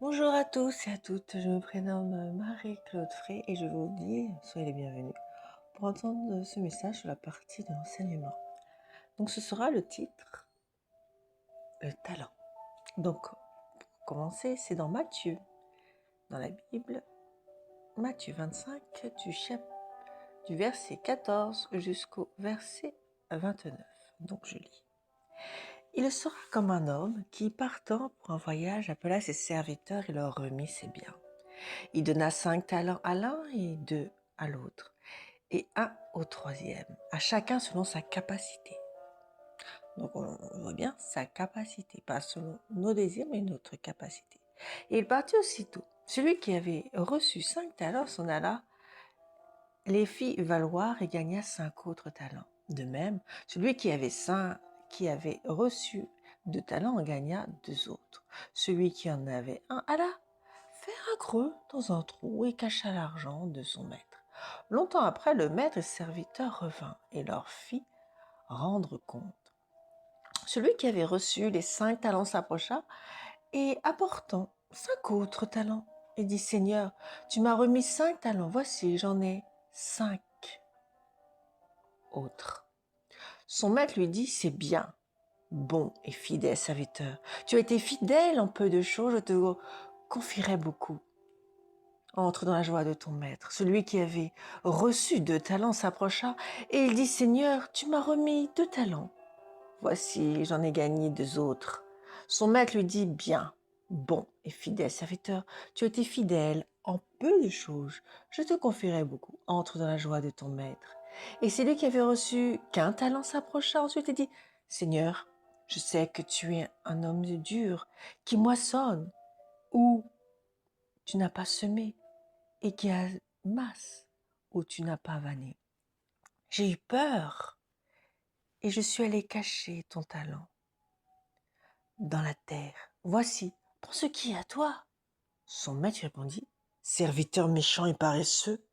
Bonjour à tous et à toutes, je me prénomme Marie-Claude Frey et je vous dis, soyez les bienvenus pour entendre ce message sur la partie de l'enseignement. Donc ce sera le titre, le talent. Donc pour commencer, c'est dans Matthieu, dans la Bible, Matthieu 25, du verset 14 jusqu'au verset 29. Donc je lis. Il sera comme un homme qui, partant pour un voyage, appela ses serviteurs et leur remit ses biens. Il donna 5 talents à l'un et 2 à l'autre, et 1 au troisième, à chacun selon sa capacité. Donc on voit bien sa capacité, pas selon nos désirs, mais notre capacité. Et il partit aussitôt. Celui qui avait reçu 5 talents s'en alla, les fit valoir et gagna 5 autres talents. De même, celui qui avait reçu 2 talents en gagna 2 autres. Celui qui en avait un alla faire un creux dans un trou et cacha l'argent de son maître. Longtemps après, le maître et ses serviteurs revint et leur fit rendre compte. Celui qui avait reçu les 5 talents s'approcha et apportant 5 autres talents, et dit, Seigneur, tu m'as remis 5 talents, voici, j'en ai 5 autres. Son maître lui dit, c'est bien, bon et fidèle serviteur. Tu as été fidèle en peu de choses, je te confierai beaucoup. Entre dans la joie de ton maître. Celui qui avait reçu 2 talents s'approcha et il dit, Seigneur, tu m'as remis 2 talents. Voici, j'en ai gagné 2 autres. Son maître lui dit, bien, bon et fidèle serviteur, tu as été fidèle en peu de choses, je te confierai beaucoup. Entre dans la joie de ton maître. Et celui qui avait reçu qu'1 talent s'approcha ensuite et dit, Seigneur, je sais que tu es un homme dur, qui moissonne, où tu n'as pas semé, et qui amasse où tu n'as pas vanné. J'ai eu peur et je suis allé cacher ton talent dans la terre. Voici, prends ce qui est à toi. Son maître répondit, serviteur méchant et paresseux,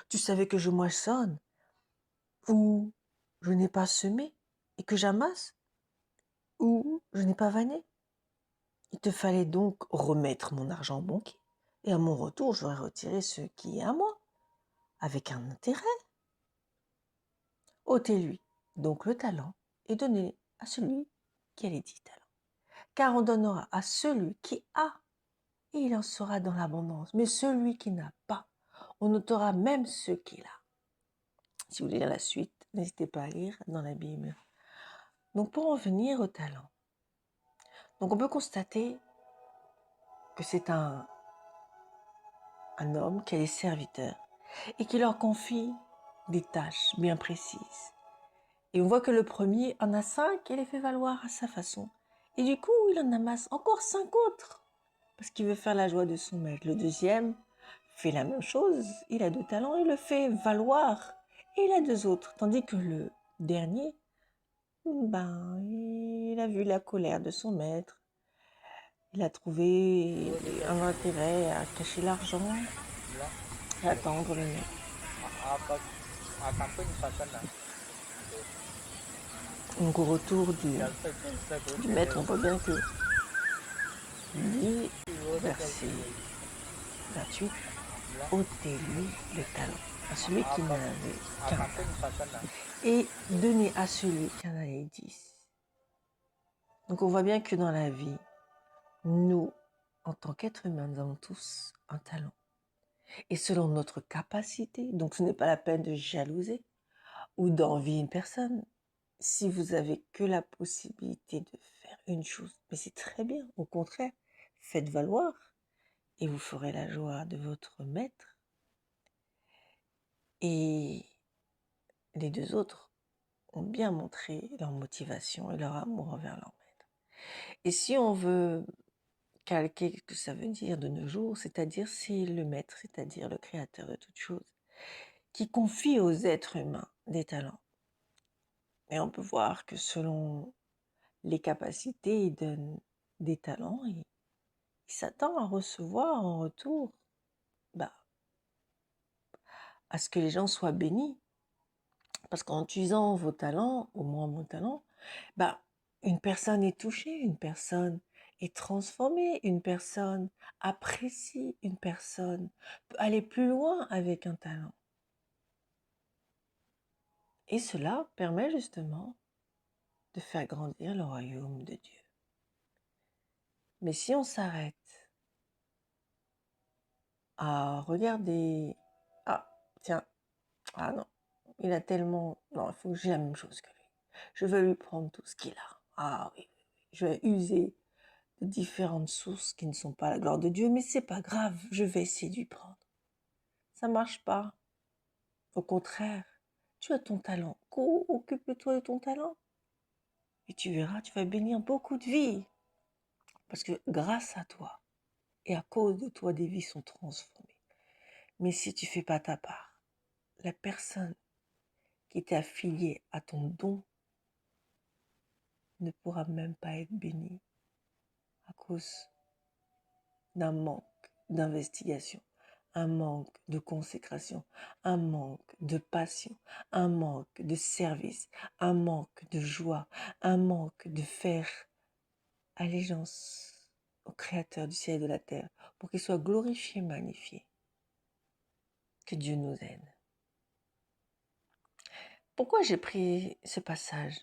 tu savais que je moissonne ou je n'ai pas semé et que j'amasse ou je n'ai pas vanné. Il te fallait donc remettre mon argent au banquier et à mon retour, j'aurais retiré ce qui est à moi avec un intérêt. Ôtez-lui donc le talent et donnez à celui qui a les 10 talents. Car on donnera à celui qui a, et il en sera dans l'abondance. Mais celui qui n'a pas, on ôtera même ce qu'il a. Si vous voulez lire la suite, n'hésitez pas à lire dans la Bible. Donc pour en venir au talent, donc on peut constater que c'est un homme qui a des serviteurs et qui leur confie des tâches bien précises. Et on voit que le premier en a 5 et les fait valoir à sa façon. Et du coup, il en amasse encore 5 autres, parce qu'il veut faire la joie de son maître. Le deuxième fait la même chose, il a 2 talents, il le fait valoir, et il a 2 autres. Tandis que le dernier, il a vu la colère de son maître, il a trouvé un intérêt à cacher l'argent, à attendre le maître. Donc au retour du maître, on voit bien que dit, verset 28, ôtez-lui le talent à celui qui n'en avait qu'un talent et donnez à celui qui en avait 10. Donc on voit bien que dans la vie, nous, en tant qu'êtres humains, nous avons tous un talent. Et selon notre capacité, donc ce n'est pas la peine de jalouser ou d'envier une personne. Si vous avez que la possibilité de faire une chose, mais c'est très bien, au contraire, faites valoir et vous ferez la joie de votre maître. Et les 2 autres ont bien montré leur motivation et leur amour envers leur maître. Et si on veut calquer ce que ça veut dire de nos jours, c'est-à-dire c'est le maître, c'est-à-dire le créateur de toutes choses, qui confie aux êtres humains des talents. Et on peut voir que selon les capacités, il donne des talents et il s'attend à recevoir en retour à ce que les gens soient bénis. Parce qu'en utilisant vos talents, au moins mon talent, une personne est touchée, une personne et transformer une personne, apprécier une personne, peut aller plus loin avec un talent. Et cela permet justement de faire grandir le royaume de Dieu. Mais si on s'arrête à regarder, ah tiens, ah non, il a tellement, non, il faut que j'ai la même chose que lui. Je veux lui prendre tout ce qu'il a. Ah oui, je vais user de différentes sources qui ne sont pas la gloire de Dieu, mais c'est pas grave, je vais essayer de lui prendre. Ça marche pas. Au contraire, tu as ton talent. Occupe-toi de ton talent. Et tu verras, tu vas bénir beaucoup de vies. Parce que grâce à toi et à cause de toi, des vies sont transformées. Mais si tu ne fais pas ta part, la personne qui t'est affiliée à ton don ne pourra même pas être bénie à cause d'un manque d'investigation, un manque de consécration, un manque de passion, un manque de service, un manque de joie, un manque de faire allégeance au Créateur du ciel et de la terre pour qu'il soit glorifié, magnifié. Que Dieu nous aide. Pourquoi j'ai pris ce passage?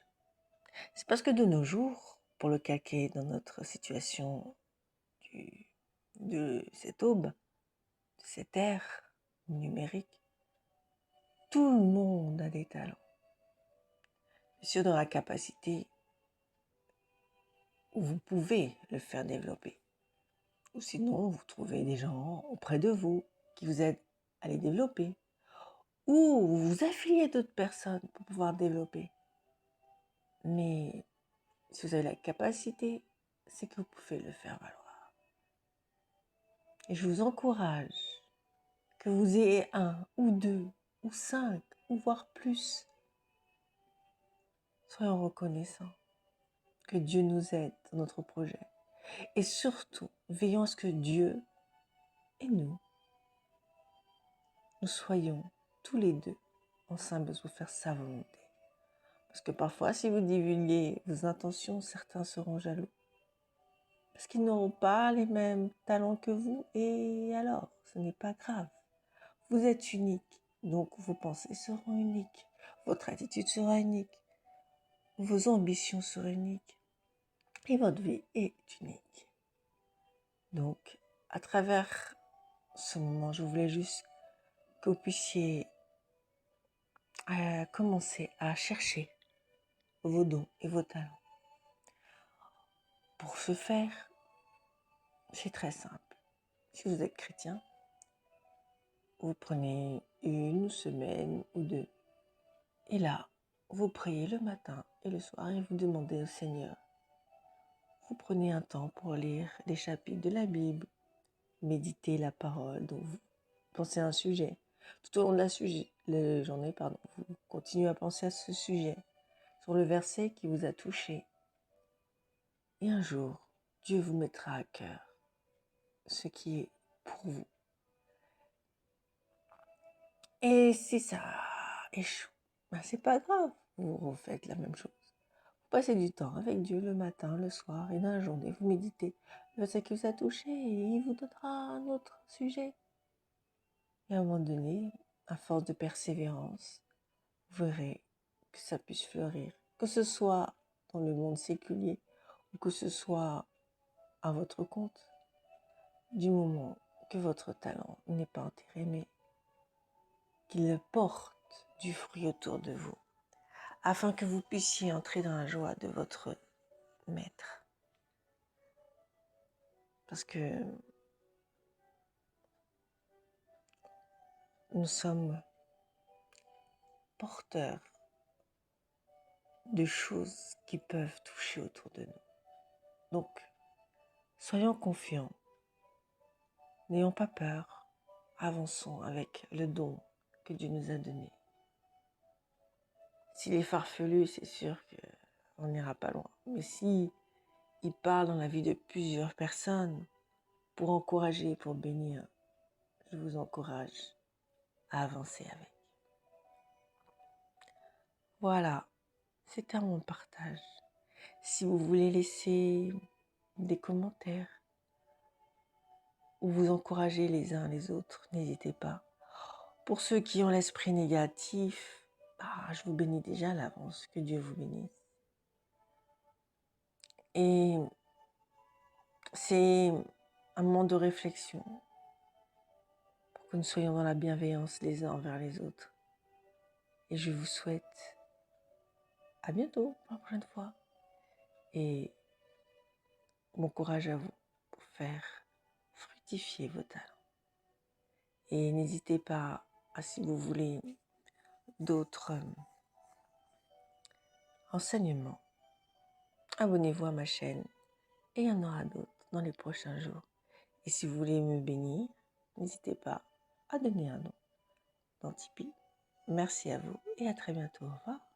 C'est parce que de nos jours, pour le calquer dans notre situation de cette aube, de cette ère numérique, tout le monde a des talents. Bien sûr, dans la capacité où vous pouvez le faire développer. Ou sinon, vous trouvez des gens auprès de vous qui vous aident à les développer. Ou vous vous affiliez à d'autres personnes pour pouvoir développer. Mais si vous avez la capacité, c'est que vous pouvez le faire valoir. Et je vous encourage que vous ayez 1 ou 2 ou 5 ou voire plus. Soyons reconnaissants que Dieu nous aide dans notre projet. Et surtout, veillons à ce que Dieu et nous soyons tous les deux en symbiose pour faire sa volonté. Parce que parfois, si vous divulguez vos intentions, certains seront jaloux. Parce qu'ils n'auront pas les mêmes talents que vous, et alors, ce n'est pas grave. Vous êtes unique, donc vos pensées seront uniques, votre attitude sera unique, vos ambitions seront uniques, et votre vie est unique. Donc, à travers ce moment, je voulais juste que vous puissiez commencer à chercher vos dons et vos talents. Pour ce faire, c'est très simple. Si vous êtes chrétien, vous prenez 1 semaine ou 2. Et là, vous priez le matin et le soir et vous demandez au Seigneur. Vous prenez un temps pour lire les chapitres de la Bible, méditer la parole, donc vous pensez à un sujet. Tout au long de la journée, vous continuez à penser à ce sujet, sur le verset qui vous a touché. Et un jour, Dieu vous mettra à cœur ce qui est pour vous. Et si ça échoue, c'est pas grave, vous refaites la même chose. Vous passez du temps avec Dieu le matin, le soir et dans la journée, vous méditez le verset qui vous a touché et il vous donnera un autre sujet. Et à un moment donné, à force de persévérance, vous verrez que ça puisse fleurir, que ce soit dans le monde séculier ou que ce soit à votre compte, du moment que votre talent n'est pas enterré, mais qu'il porte du fruit autour de vous, afin que vous puissiez entrer dans la joie de votre maître. Parce que nous sommes porteurs de choses qui peuvent toucher autour de nous. Donc, soyons confiants, n'ayons pas peur, avançons avec le don que Dieu nous a donné. S'il est farfelu, c'est sûr qu'on n'ira pas loin. Mais si il parle dans la vie de plusieurs personnes pour encourager, pour bénir, je vous encourage à avancer avec. Voilà, c'était mon partage. Si vous voulez laisser des commentaires ou vous encouragez les uns les autres, n'hésitez pas. Pour ceux qui ont l'esprit négatif, je vous bénis déjà à l'avance, que Dieu vous bénisse. Et c'est un moment de réflexion pour que nous soyons dans la bienveillance les uns envers les autres. Et je vous souhaite à bientôt pour la prochaine fois. Et bon courage à vous pour faire fructifier vos talents. Et n'hésitez pas, si vous voulez d'autres enseignements, abonnez-vous à ma chaîne et il y en aura d'autres dans les prochains jours. Et si vous voulez me bénir, n'hésitez pas à donner un nom dans Tipeee. Merci à vous et à très bientôt. Au revoir.